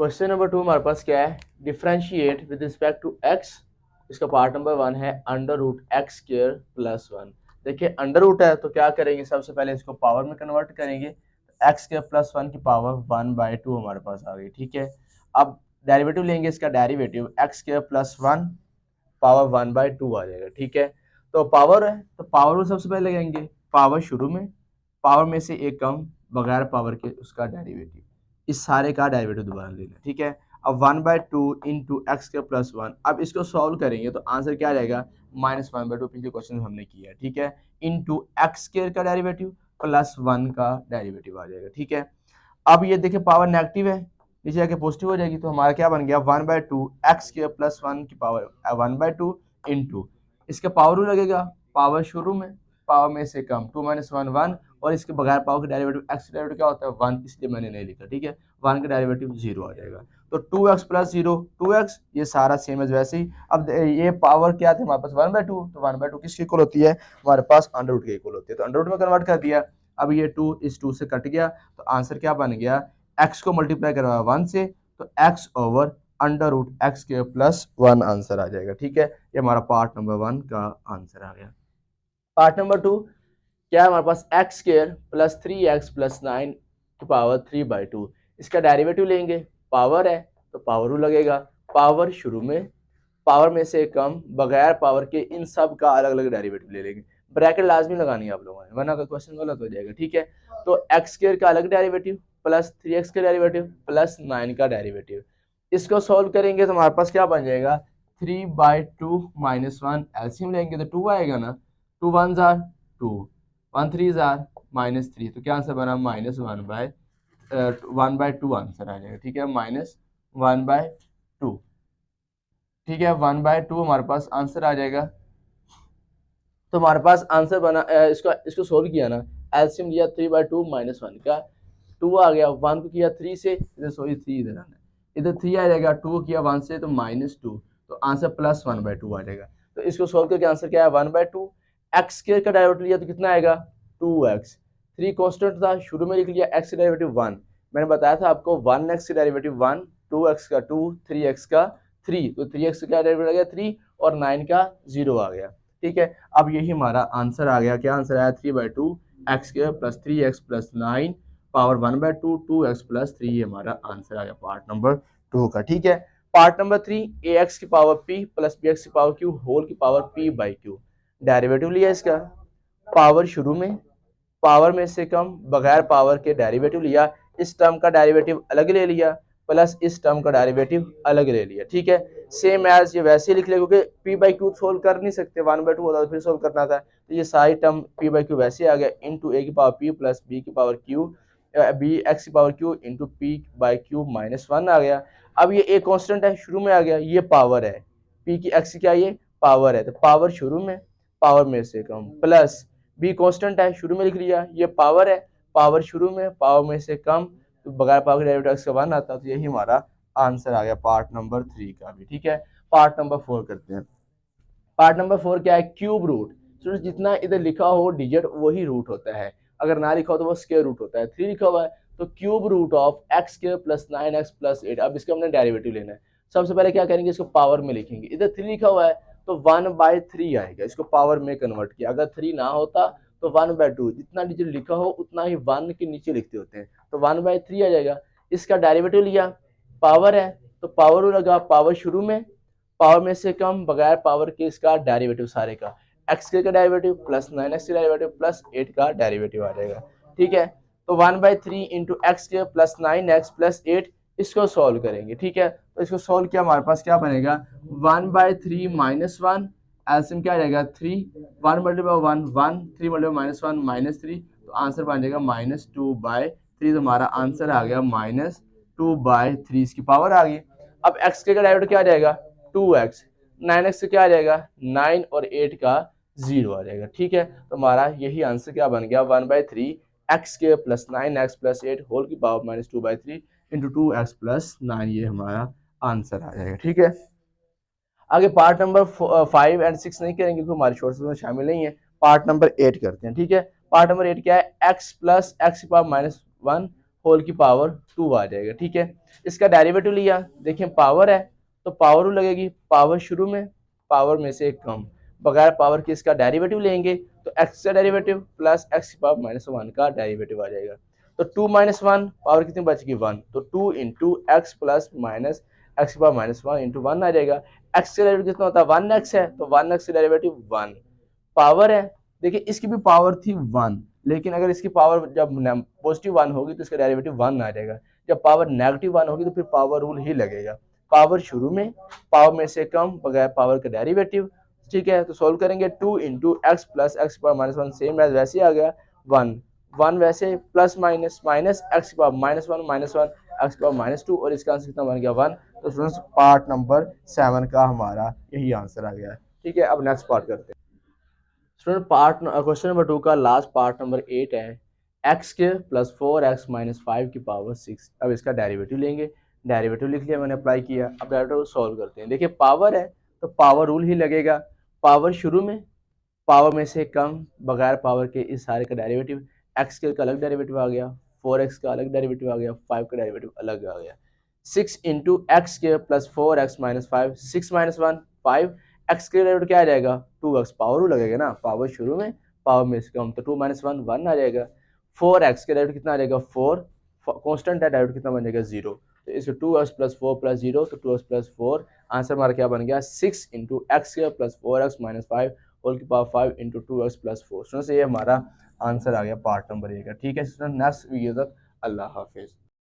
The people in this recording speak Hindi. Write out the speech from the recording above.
क्वेश्चन नंबर 2 हमारे पास क्या है, differentiate with respect to x. इसका पार्ट नंबर 1 है under root x square plus 1। देखिए अंडर रूट है तो क्या करेंगे, सबसे पहले इसको पावर में कन्वर्ट करेंगे। एक्स स्क्वायर प्लस 1 की पावर 1/2 हमारे पास आ गई। ठीक है, अब डेरिवेटिव लेंगे, इसका derivative x square plus 1 power 1/2 आ जाएगा। ठीक है, तो पावर है तो पावर को सबसे पहले लगाएंगे, पावर शुरू में, पावर में से एक कम, बगैर पावर के उसका डेरिवेटिव, इस सारे का डेरिवेटिव दोबारा लेना। ठीक है, अब 1/2 इंटू एक्स के प्लस 1। अब इसको सॉल्व करेंगे तो आंसर क्या रहेगा, -1/2। पिछले क्वेश्चन में हमने किया है। ठीक है, इंटू एक्स स्क्वायर का डेरिवेटिव प्लस 1 का डेरिवेटिव आ जाएगा। ठीक है, अब ये देखिए पावर नेगेटिव है, नीचे जाके पॉजिटिव हो जाएगी, तो हमारा क्या बन गया 1/2 एक्स स्क्वायर प्लस 1 की पावर 1/2 इंटू इसका पावर रूल लगेगा, पावर शुरू में, पावर में से कम, 2 - 1 1, और इसके बगैर पावर का डेरिवेटिव एक्स का डेरिवेटिव क्या होता है 1, इसलिए मैंने नहीं लिखा। ठीक है, 1 का डेरिवेटिव 0 आ जाएगा, तो 2x प्लस 0 2x, ये सारा सेम एज वैसे ही। अब ये पावर क्या थे हमारे पास 1/2, तो 1/2 किसके इक्वल होती है, हमारे पास अंडर रूट के इक्वल होती है, तो अंडर रूट में कन्वर्ट कर दिया। अब ये 2 इस 2 से कट गया, तो आंसर क्या बन गया, x को मल्टीप्लाई करवाया 1 से, तो x over under root x के प्लस 1 आंसर आ जाएगा। ठीक है, ये हमारा पार्ट नंबर 1 का आंसर आ गया। पार्ट नंबर 2 क्या है हमारे पास, x square plus 3x plus 9 की पावर 3/2। इसका डेरिवेटिव लेंगे, पावर है तो पावर रूल लगेगा, पावर शुरू में, पावर में से कम, बगैर पावर के, इन सब का अलग अलग डेरिवेटिव ले लेंगे। ब्रैकेट लाजमी लगानी है आप लोगों ने, वरना क्वेश्चन गलत हो जाएगा। ठीक है, तो एक्स स्क्वायर का अलग डेरिवेटिव प्लस 3x का डेरिवेटिव प्लस 9 का डेरिवेटिव, इसको सॉल्व करेंगे तो हमारे पास क्या बन जाएगा, 3/2 - 1, एलसीएम लेंगे तो 2 आएगा ना, 2 1 जार 2, 1 3 जार -3, तो क्या आंसर बना -1/2 आंसर आ जाएगा। ठीक है, -1/2। ठीक है, 1/2 हमारे पास आंसर आ जाएगा। तो हमारे पास आंसर बना, इसको सोल्व किया ना, एलसीएम लिया 3/2 -1 का, 2 आ गया, 1 को किया 3 से, इधर सॉरी 3 इधर आना, इधर 3 आ जाएगा, 2 को किया 1 से तो -2, तो आंसर +1/2 आ जाएगा। तो इसको सोल्व करके आंसर क्या है 1/2। एक्स स्क्वायर का डेरिवेटिव लिया तो कितना आएगा 2x, 3 कांस्टेंट था, शुरू में लिख लिया, x का डेरिवेटिव 1, मैंने बताया था आपको 1x का डेरिवेटिव 1, 2x का 2, 3x का 3, तो 3x का डेरिवेटिव आ गया 3, और 9 का 0 आ गया। ठीक है, अब यही हमारा आंसर आ गया, क्या आंसर आया 3/2 x square plus 3x plus 9 power 1/2 2x plus 3, ये हमारा आंसर आ गया पार्ट नंबर 2 का। ठीक है, पार्ट नंबर 3, ax की पावर p प्लस bx की पावर q होल की पावर p/q, डेरिवेटिव लिया इसका, पावर शुरू में, पावर में से कम, बगैर पावर के डेरिवेटिव लिया, इस टर्म का डेरिवेटिव अलग ले लिया, प्लस इस टर्म का डेरिवेटिव अलग ले लिया। ठीक है, सेम एज ये वैसे ही लिख लिया, क्योंकि p/q सोल्व कर नहीं सकते, 1/2 होता तो फिर सोल्व करना था, तो ये सारी टर्म p/q वैसे आ गया, इंटू a की पावर p प्लस b की पावर q, b x की पावर q इंटू p/q -1 आ गया। अब ये a कांस्टेंट है, शुरू में आ गया, ये पावर है, p की x की क्या, ये पावर है, तो पावर शुरू में, पावर में से कम, प्लस बी कांस्टेंट है, शुरू में लिख लिया, ये पावर है, पावर शुरू में, पावर में से कम, तो बगैर पावर के डेरिवेटिव x का 1 आता, तो यही हमारा आंसर आ गया पार्ट नंबर 3 का भी। ठीक है, पार्ट नंबर 4 करते हैं। पार्ट नंबर 4 क्या है, क्यूब रूट। स्टूडेंट्स जितना इधर लिखा हो डिजिट वही रूट होता है, अगर ना लिखा हो तो वो स्क्वायर रूट होता है। 3 लिखा हुआ है तो cube root of x square plus 9x plus 8, अब इसका हमने डेरिवेटिव लेना है। सबसे पहले क्या करेंगे, इसको पावर में लिखेंगे, इधर 3 लिखा हुआ है तो 1/3 आएगा, इसको पावर में कन्वर्ट किया, अगर 3 ना होता तो 1/2, जितना डिजिट लिखा हो उतना ही 1 के नीचे लिखते होते हैं, तो 1/3 आ जाएगा। इसका डेरिवेटिव लिया, पावर है तो पावर लगा, पावर शुरू में, पावर में से कम, बगैर पावर के, इसका डेरिवेटिव सारे का, एक्स का डेरिवेटिव प्लस 9x का डेरिवेटिव प्लस 8 का डेरिवेटिव आ जाएगा। ठीक है, तो 1/3 इंटू एक्स के प्लस 9x प्लस 8, इसको सॉल्व करेंगे। ठीक है, तो इसको सॉल्व किया, हमारे पास क्या बनेगा 1/3 -1, एलसीएम क्या आ जाएगा 3, 1 मल्टीप्लाई 1 1, 3 मल्टीप्लाई -1 -3, तो आंसर बन जाएगा -2/3, तो हमारा आंसर आ गया -2/3, इसकी पावर आ गई। अब एक्स का डेरिवेटिव क्या आ जाएगा 2x, 9x से क्या आ जाएगा 9, और 8 का 0 आ जाएगा। ठीक है, तो हमारा यही आंसर क्या बन गया 1/3 एक्स के प्लस 9x प्लस 8 होल की पावर -2/3 इंटू 2x प्लस 9, ये हमारा आंसर आ जाएगा। ठीक है, आगे पार्ट नंबर 5 एंड 6 नहीं करेंगे क्योंकि हमारे शॉर्ट्स में शामिल नहीं है, पार्ट नंबर 8 करते हैं। ठीक है, पार्ट नंबर 8 क्या है, x प्लस एक्स की पावर -1 होल की पावर 2 आ जाएगा। ठीक है, इसका डेरिवेटिव लिया, देखिए पावर है तो पावर टू लगेगी, पावर शुरू में, पावर में से कम, बगैर पावर के इसका डेरिवेटिव लेंगे तो एक्स का डेरिवेटिव प्लस एक्स की पावर माइनस वन का डेरिवेटिव आ जाएगा। तो 2 माइनस वन, पावर कितनी बचेगी 1, तो 2 into x plus minus x की power minus one into one आ जाएगा। एक्स का डेरिवेटिव कितना होता है 1x है, तो 1x का डेरिवेटिव 1, पावर है, देखिए इसकी भी पावर थी 1, लेकिन अगर इसकी पावर जब पॉजिटिव 1 होगी तो इसका डेरिवेटिव 1 आ जाएगा, जब पावर नेगेटिव 1 होगी तो फिर पावर रूल ही लगेगा, पावर शुरू में, पावर में से कम, बगैर पावर का डेरिवेटिव। ठीक है, तो सोल्व करेंगे 2 into x plus x power minus one, same as वैसे आ गया 1, 1 वैसे plus minus minus x power minus one x power minus two, और इसका आंसर कितना बन गया 1। तो स्टूडेंट्स पार्ट नंबर 7 का हमारा यही आंसर आ गया है। ठीक है, अब नेक्स्ट पार्ट करते हैं। स्टूडेंट पार्ट क्वेश्चन नंबर 2 का लास्ट पार्ट नंबर 8 है, एक्स के प्लस 4x माइनस 5 की पावर 6। अब इसका डेरिवेटिव लेंगे, डेरिवेटिव लिख लिया मैंने, अप्लाई किया, अब डेरिवेटिव सॉल्व करते हैं। देखिए पावर है तो पावर रूल ही लगेगा, पावर शुरू में, पावर में से कम, बगैर पावर के इस सारे का डेरिवेटिव, एक्स के का अलग डेरिवेटिव आ गया, 4x का अलग डेरिवेटिव आ गया, 5 का डेरिवेटिव अलग आ गया। 6 इंटू एक्स के plus 4x minus 5, 6 minus one 5, x के डेरिवेटिव क्या आ जाएगा 2x, पावर रूल लगेगा ना, पावर शुरू में, पावर में से कम, तो 2 माइनस वन 1 आ जाएगा। 4x के डेरिवेटिव कितना आ जाएगा 4, कॉन्स्टेंट है, डेरिवेटिव कितना बन जाएगा 0, तो इसमें 2x प्लस 4 प्लस 0, तो 2x प्लस 4, आंसर हमारा क्या बन गया 6 इंटू एक्स के प्लस 4x माइनस 5 होल की power 5 into 2x plus 4। Students ये हमारा आंसर आ गया पार्ट नंबर 1 का। ठीक है स्टूडेंट, नेक्स्ट वीडियो तक अल्लाह हाफिज़।